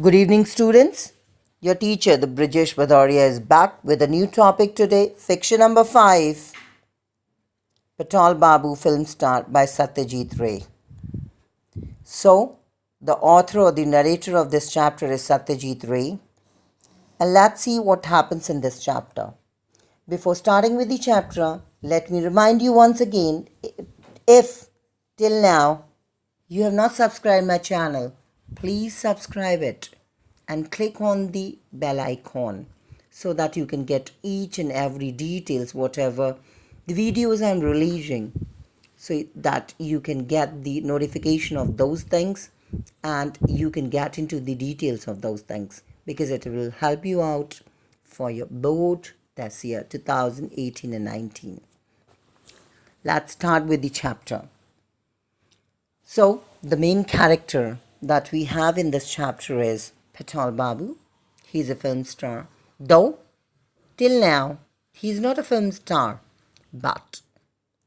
Good evening, students. Your teacher, the Brijesh Bhadoria, is back with a new topic today. Fiction number 5, Patol Babu film star by Satyajit Ray. So, the author or the narrator of this chapter is Satyajit Ray. And let's see what happens in this chapter. Before starting with the chapter, let me remind you once again, if till now you have not subscribed my channel, please subscribe it and click on the bell icon so that you can get each and every details whatever the videos I'm releasing, so that you can get the notification of those things and you can get into the details of those things, because it will help you out for your board this year 2018 and 19. Let's start with the chapter. So, the main character that we have in this chapter is Patol Babu. He's a film star. Though, till now, he's not a film star, but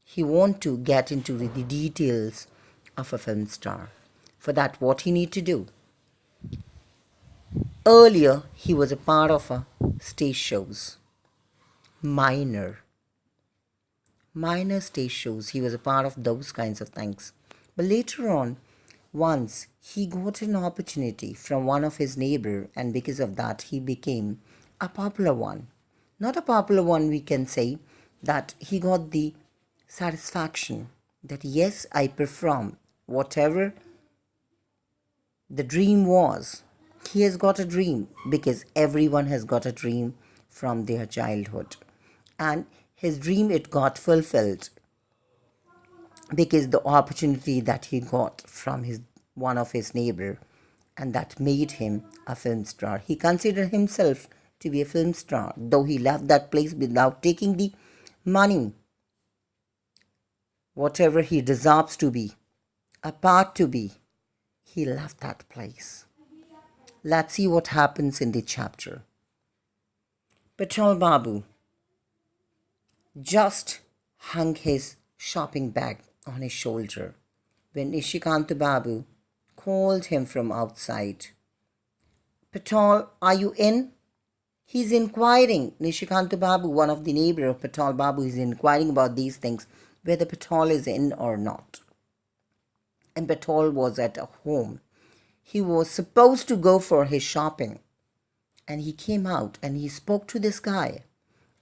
he wants to get into the details of a film star. For that, what he need to do? Earlier, he was a part of a stage shows. Minor. Minor stage shows. He was a part of those kinds of things. But later on, once he got an opportunity from one of his neighbor, and because of that he became a popular one. Not a popular one, we can say that he got the satisfaction that yes, I perform whatever the dream was. He has got a dream, because everyone has got a dream from their childhood. And his dream, it got fulfilled because the opportunity that he got from his one of his neighbor, and that made him a film star. He considered himself to be a film star, though he left that place without taking the money, whatever he deserves to be, a part to be. He left that place. Let's see what happens in the chapter. Patol Babu just hung his shopping bag on his shoulder when Nishikanta Babu called him from outside. Patol, are you in? He's inquiring. Nishikanta Babu, one of the neighbor of Patol Babu, is inquiring about these things, whether Patol is in or not. And Patol was at home. He was supposed to go for his shopping. And he came out and he spoke to this guy.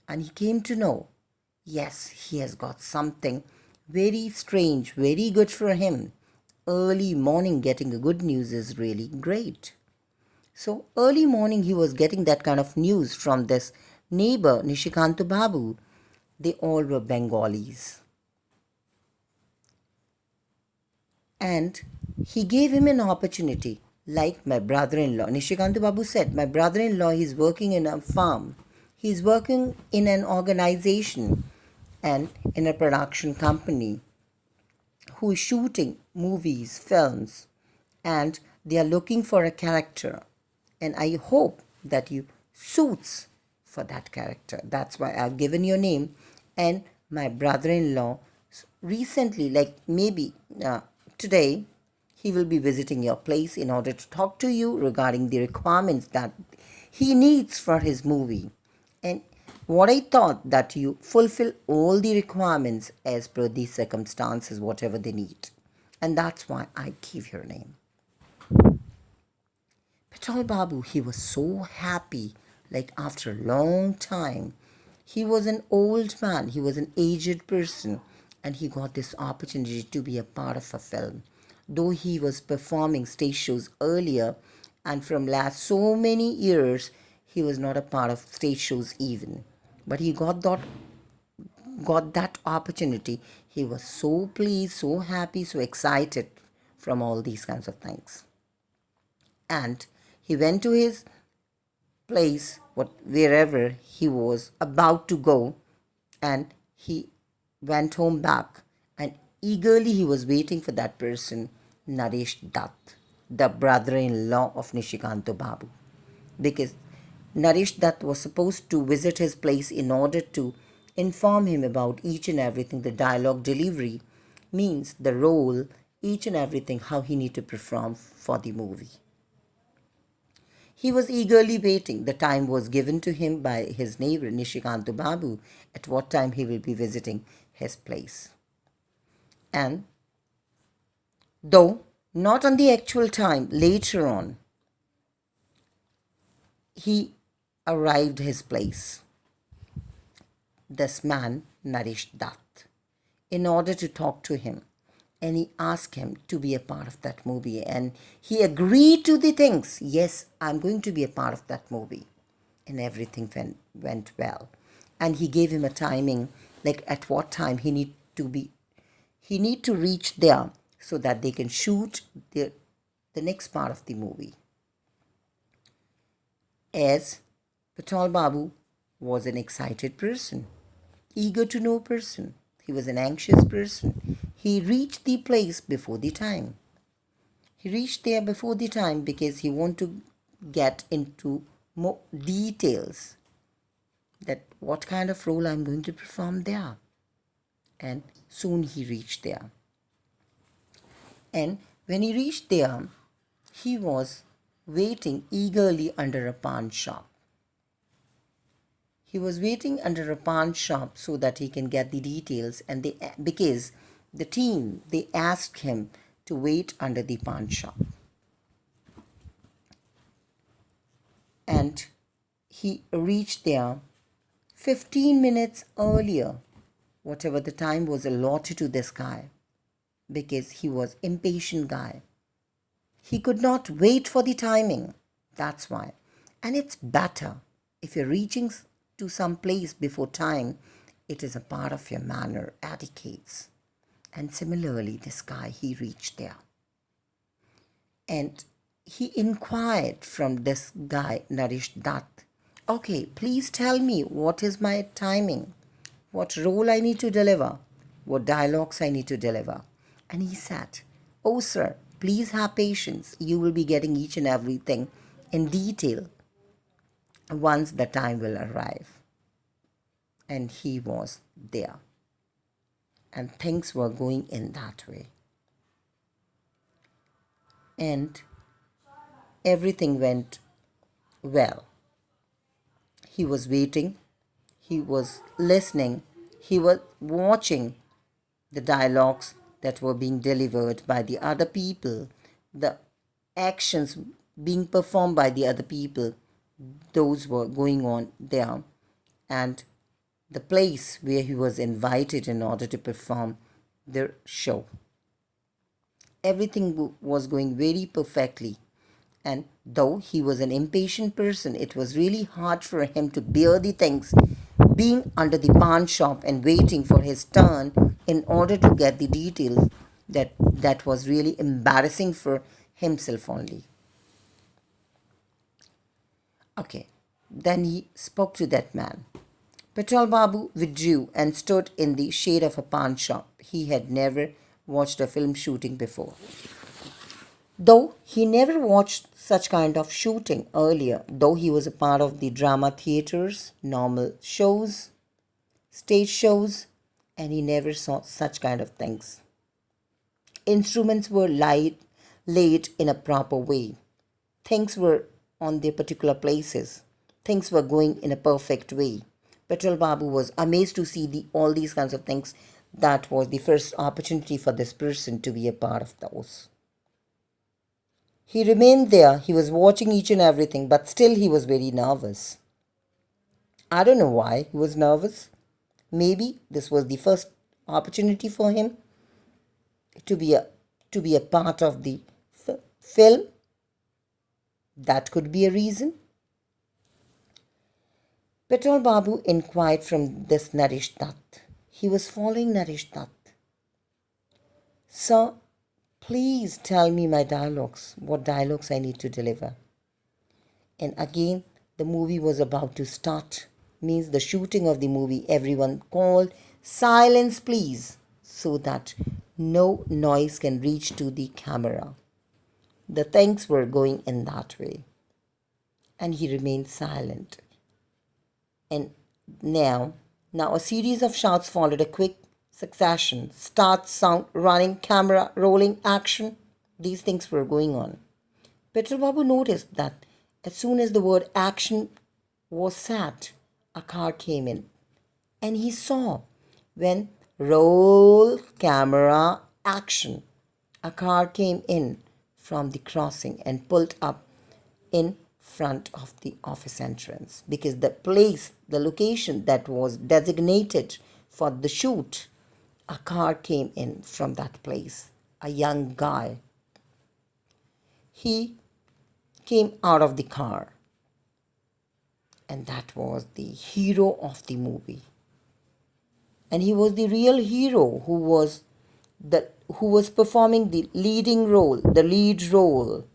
And he came to know, yes, he has got something very strange, very good for him. Early morning getting a good news is really great. So early morning he was getting that kind of news from this neighbor, Nishikanta Babu. They all were Bengalis. And he gave him an opportunity, like my brother-in-law. Nishikanta Babu said, my brother-in-law, he's working in a farm. He's working in an organization and in a production company who is shooting movies, films, and they are looking for a character. And I hope that you suits for that character. That's why I've given your name. And my brother-in-law recently, like maybe today, he will be visiting your place in order to talk to you regarding the requirements that he needs for his movie. And what I thought that you fulfill all the requirements as per the circumstances, whatever they need. And that's why I give your name. Patol Babu, he was so happy, like after a long time. He was an old man, he was an aged person, and he got this opportunity to be a part of a film. Though he was performing stage shows earlier, and from last so many years, he was not a part of stage shows even. But he got that opportunity. He was so pleased, so happy, so excited from all these kinds of things. And he went to his place, wherever he was about to go, and he went home back. And eagerly he was waiting for that person, Naresh Dutt, the brother-in-law of Nishikanto Babu, because Naresh Dutt was supposed to visit his place in order to inform him about each and everything. The dialogue delivery means the role, each and everything, how he need to perform for the movie. He was eagerly waiting. The time was given to him by his neighbor Nishikant Babu at what time he will be visiting his place. And though not on the actual time, later on, he arrived his place, this man, Naresh Dutt, in order to talk to him. And he asked him to be a part of that movie. And he agreed to the things. Yes, I'm going to be a part of that movie. And everything went well. And he gave him a timing, like at what time he need to reach there so that they can shoot the next part of the movie. As Patol Babu was an excited person, eager to know person. He was an anxious person. He reached the place before the time. He reached there before the time because he wanted to get into more details that what kind of role I'm going to perform there. And soon he reached there. And when he reached there, he was waiting eagerly under a pawn shop. He was waiting under a pawn shop so that he can get the details, and because the team, they asked him to wait under the pawn shop. And he reached there 15 minutes earlier, whatever the time was allotted to this guy, because he was impatient guy. He could not wait for the timing. That's why. And it's better if you're reaching to some place before time, it is a part of your manner, etiquettes. And similarly, this guy, he reached there. And he inquired from this guy, Naresh Dutt, okay, please tell me what is my timing, what role I need to deliver, what dialogues I need to deliver. And he said, oh, sir, please have patience. You will be getting each and everything in detail once the time will arrive. And he was there. And things were going in that way. And everything went well. He was waiting, he was listening, he was watching the dialogues that were being delivered by the other people, the actions being performed by the other people, those were going on there, and the place where he was invited in order to perform the show. Everything was going very perfectly. And though he was an impatient person, it was really hard for him to bear the things, being under the pawn shop and waiting for his turn in order to get the details. That was really embarrassing for himself only. Okay, then he spoke to that man. Patol Babu withdrew and stood in the shade of a pawn shop. He had never watched a film shooting before. Though he never watched such kind of shooting earlier, though he was a part of the drama theaters, normal shows, stage shows, and he never saw such kind of things. Instruments were laid in a proper way. Things were on their particular places. Things were going in a perfect way. Patol Babu was amazed to see all these kinds of things. That was the first opportunity for this person to be a part of those. He remained there. He was watching each and everything, but still he was very nervous. I don't know why he was nervous. Maybe this was the first opportunity for him to be a part of the film. That could be a reason. Patol Babu inquired from this Naresh Dutt. He was following Naresh Dutt. Sir, please tell me my dialogues, what dialogues I need to deliver. And again, the movie was about to start. Means the shooting of the movie, everyone called, silence please, so that no noise can reach to the camera. The things were going in that way. And he remained silent. And now a series of shots followed, a quick succession. Start, sound, running, camera, rolling, action. These things were going on. Patol Babu noticed that As soon as the word action was said, a car came in, and he saw when roll camera action, a car came in from the crossing and pulled up in front of the office entrance, because the place, the location that was designated for the shoot, a car came in from that place. A young guy. He came out of the car, and that was the hero of the movie. And he was the real hero who was performing the leading role, the lead role.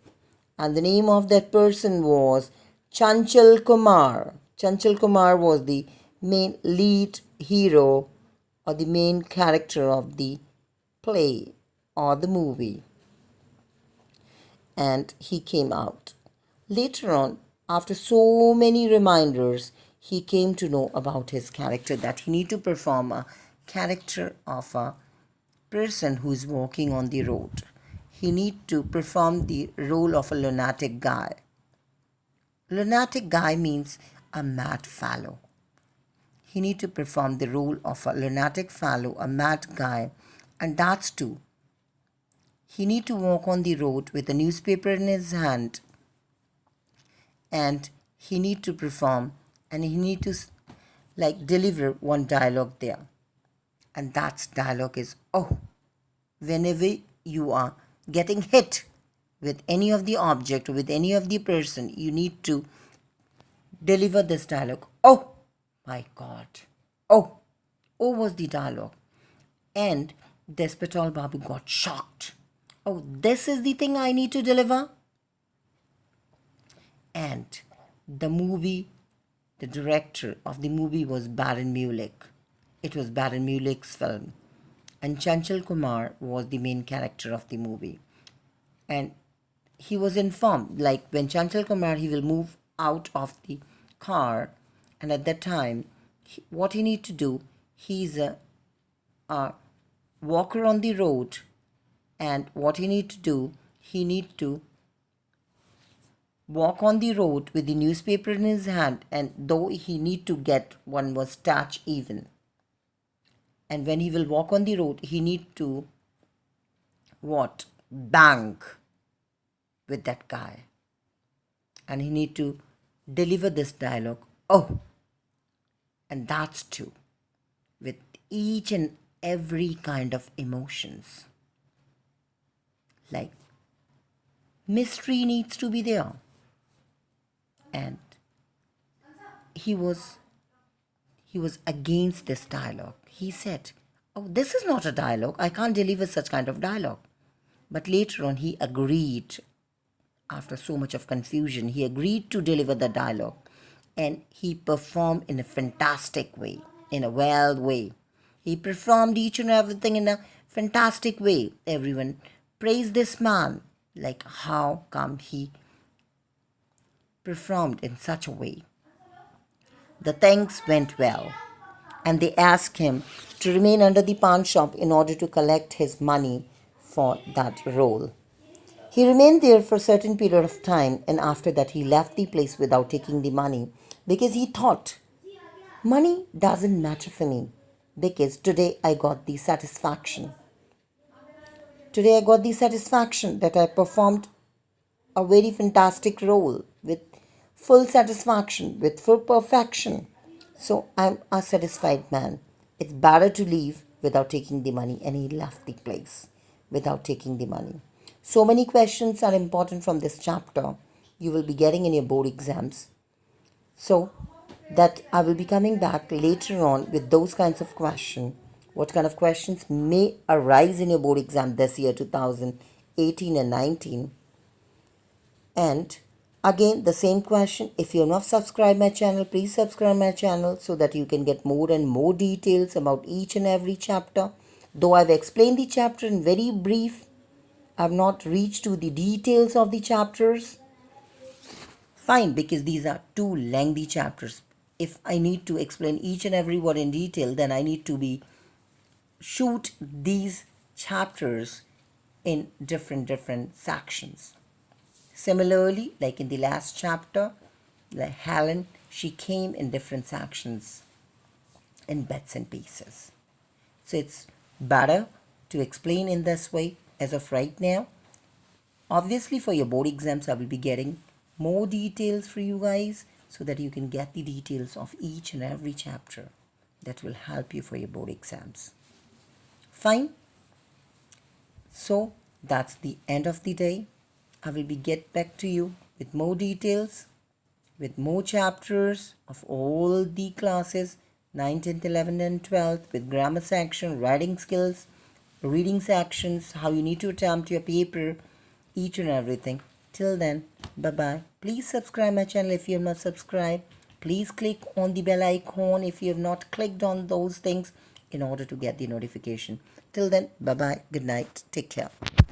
And the name of that person was Chanchal Kumar. Chanchal Kumar was the main lead hero or the main character of the play or the movie. And he came out. Later on, after so many reminders, he came to know about his character, that he need to perform a character of a person who is walking on the road. He need to perform the role of a lunatic guy. Lunatic guy means a mad fellow. He need to perform the role of a lunatic fellow, a mad guy, and that's too. He need to walk on the road with a newspaper in his hand, and he need to perform, and he need to deliver one dialogue there. And that dialogue is, oh, whenever you are getting hit with any of the object, with any of the person, you need to deliver this dialogue. Oh my God. Oh. Oh was the dialogue. And this Patol Babu got shocked. Oh, this is the thing I need to deliver? And the director of the movie was Baron Mulek. It was Baron Mulek's film. And Chanchal Kumar was the main character of the movie. And he was informed, like when Chanchal Kumar, he will move out of the car, and at that time, what he need to do, he's a walker on the road, and what he need to do, he need to walk on the road with the newspaper in his hand, and though he need to get one mustache even. And when he will walk on the road, he need to what? Bang with that guy. And he need to deliver this dialogue. Oh, and that's too, with each and every kind of emotions. Like, mystery needs to be there. And he was against this dialogue. He said, oh, this is not a dialogue. I can't deliver such kind of dialogue. But later on, he agreed. After so much of confusion, he agreed to deliver the dialogue. And he performed in a fantastic way, in a wild way. He performed each and everything in a fantastic way. Everyone praised this man. Like, how come he performed in such a way? The things went well, and they asked him to remain under the pawn shop in order to collect his money for that role. He remained there for a certain period of time, and after that he left the place without taking the money, because he thought, money doesn't matter for me, because today I got the satisfaction. Today I got the satisfaction that I performed a very fantastic role with full satisfaction, with full perfection. So I'm a satisfied man. It's better to leave without taking the money. And he left the place without taking the money. So many questions are important from this chapter you will be getting in your board exams. So that I will be coming back later on with those kinds of questions. What kind of questions may arise in your board exam this year, 2018 and 19. And again, the same question, if you have not subscribed my channel, please subscribe my channel so that you can get more and more details about each and every chapter. Though I've explained the chapter in very brief, I've not reached to the details of the chapters. Fine, because these are two lengthy chapters. If I need to explain each and every word in detail, then I need to shoot these chapters in different sections. Similarly, like in the last chapter, like Helen, she came in different sections in bits and pieces. So it's better to explain in this way as of right now. Obviously, for your board exams, I will be getting more details for you guys so that you can get the details of each and every chapter that will help you for your board exams. Fine. So that's the end of the day. I will be get back to you with more details, with more chapters of all the classes 9th, 10th, 11th and 12th, with grammar section, writing skills, reading sections, how you need to attempt your paper, each and everything. Till then, bye bye. Please subscribe my channel if you have not subscribed. Please click on the bell icon if you have not clicked on those things in order to get the notification. Till then, bye bye. Good night. Take care.